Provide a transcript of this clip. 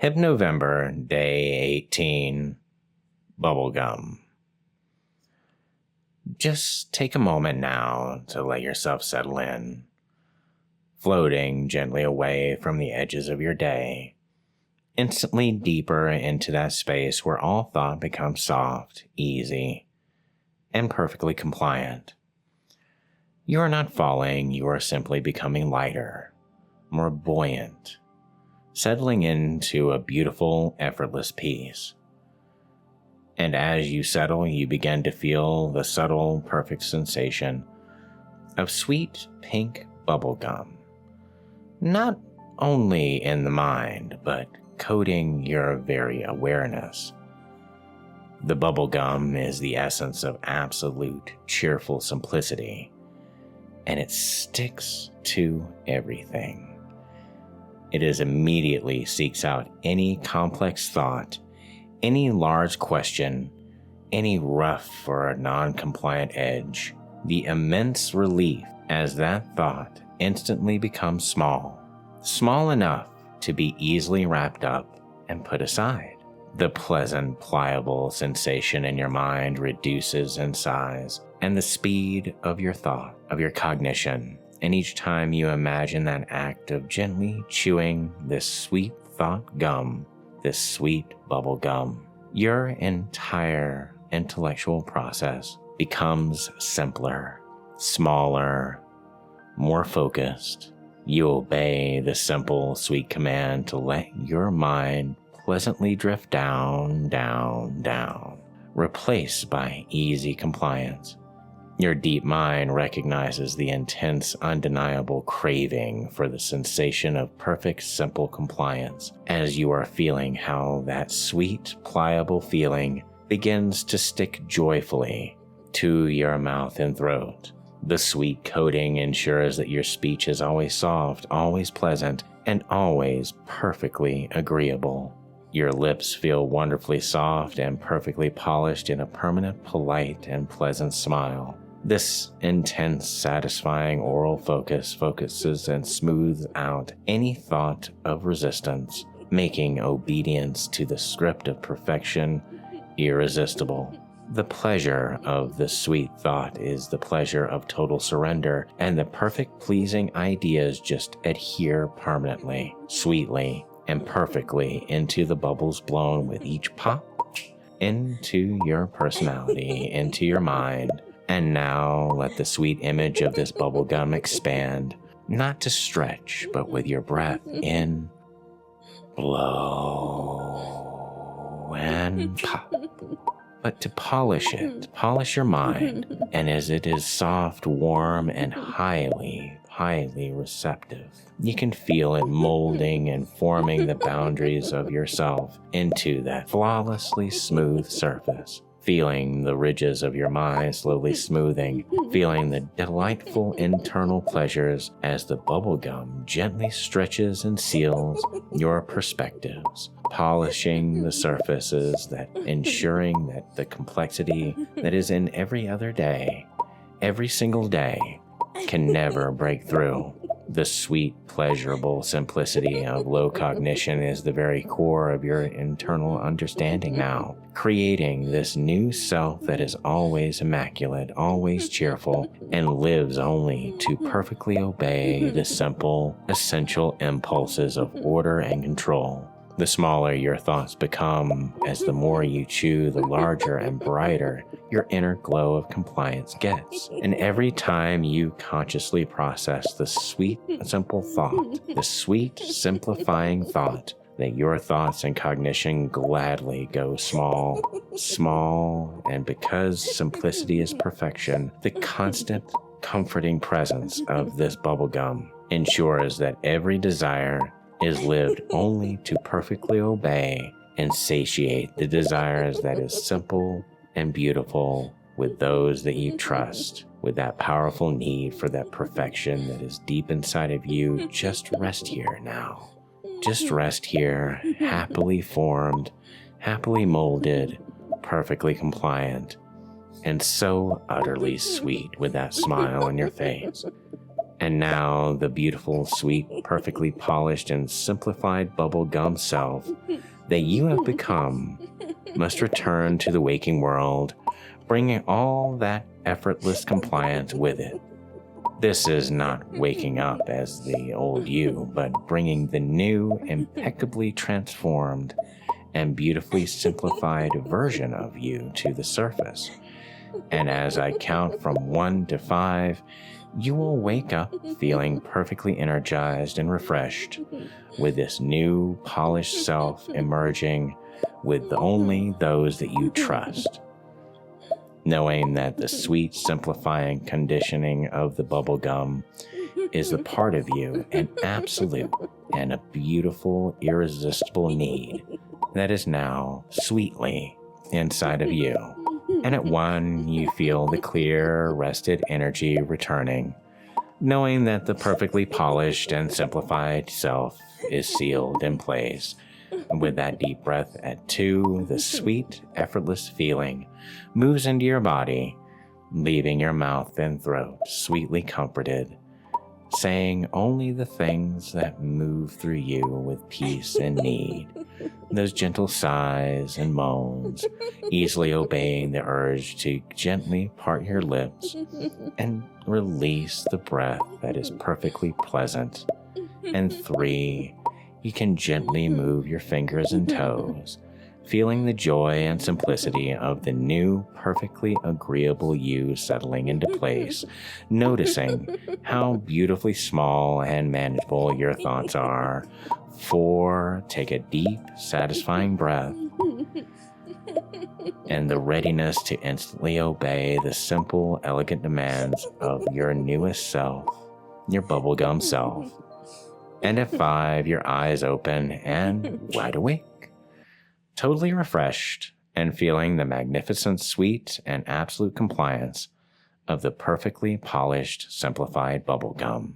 Hypnovember, Day 18, Bubblegum. Just take a moment now to let yourself settle in, floating gently away from the edges of your day, instantly deeper into that space where all thought becomes soft, easy, and perfectly compliant. You are not falling, you are simply becoming lighter, more buoyant, settling into a beautiful, effortless peace. And as you settle, you begin to feel the subtle, perfect sensation of sweet pink bubblegum, not only in the mind, but coating your very awareness. The bubblegum is the essence of absolute, cheerful simplicity, and it sticks to everything. It immediately seeks out any complex thought, any large question, any rough or non-compliant edge. The immense relief as that thought instantly becomes small enough to be easily wrapped up and put aside. The pleasant, pliable sensation in your mind reduces in size, and the speed of your thought, of your cognition. And each time you imagine that act of gently chewing this sweet thought gum, this sweet bubble gum, your entire intellectual process becomes simpler, smaller, more focused. You obey the simple, sweet command to let your mind pleasantly drift down, down, down, replaced by easy compliance. Your deep mind recognizes the intense, undeniable craving for the sensation of perfect, simple compliance as you are feeling how that sweet, pliable feeling begins to stick joyfully to your mouth and throat. The sweet coating ensures that your speech is always soft, always pleasant, and always perfectly agreeable. Your lips feel wonderfully soft and perfectly polished in a permanent, polite, and pleasant smile. This intense, satisfying oral focus focuses and smooths out any thought of resistance, making obedience to the script of perfection irresistible. The pleasure of the sweet thought is the pleasure of total surrender, and the perfect, pleasing ideas just adhere permanently, sweetly, and perfectly into the bubbles blown with each pop into your personality, into your mind. And now let the sweet image of this bubblegum expand, not to stretch, but with your breath in, blow, and pop. But to polish it, polish your mind, and as it is soft, warm, and highly receptive, you can feel it molding and forming the boundaries of yourself into that flawlessly smooth surface. Feeling the ridges of your mind slowly smoothing, feeling the delightful internal pleasures as the bubblegum gently stretches and seals your perspectives, polishing the surfaces, that ensuring that the complexity that is in every other day, every single day, can never break through. The sweet, pleasurable simplicity of low cognition is the very core of your internal understanding now, creating this new self that is always immaculate, always cheerful, and lives only to perfectly obey the simple, essential impulses of order and control. The smaller your thoughts become, as the more you chew, the larger and brighter your inner glow of compliance gets. And every time you consciously process the sweet, simple thought, the sweet, simplifying thought, that your thoughts and cognition gladly go small, and because simplicity is perfection, the constant, comforting presence of this bubblegum ensures that every desire is lived only to perfectly obey and satiate the desires that is simple and beautiful with those that you trust, with that powerful need for that perfection that is deep inside of you. Just rest here now. Just rest here, happily formed, happily molded, perfectly compliant, and so utterly sweet with that smile on your face. And now the beautiful, sweet, perfectly polished and simplified bubblegum self that you have become must return to the waking world, bringing all that effortless compliance with it. This is not waking up as the old you, but bringing the new, impeccably transformed and beautifully simplified version of you to the surface. And as I count from 1 to 5, you will wake up feeling perfectly energized and refreshed, with this new, polished self emerging with only those that you trust, knowing that the sweet, simplifying conditioning of the bubblegum is a part of you, an absolute and a beautiful, irresistible need that is now sweetly inside of you. And at 1, you feel the clear, rested energy returning, knowing that the perfectly polished and simplified self is sealed in place. And with that deep breath at 2, the sweet, effortless feeling moves into your body, leaving your mouth and throat sweetly comforted, saying only the things that move through you with peace and need. Those gentle sighs and moans, easily obeying the urge to gently part your lips and release the breath that is perfectly pleasant. And 3, you can gently move your fingers and toes, feeling the joy and simplicity of the new, perfectly agreeable you settling into place, noticing how beautifully small and manageable your thoughts are. 4, take a deep, satisfying breath, and the readiness to instantly obey the simple, elegant demands of your newest self, your bubblegum self. And at 5, your eyes open and wide awake, totally refreshed and feeling the magnificent, sweet, and absolute compliance of the perfectly polished, simplified bubblegum.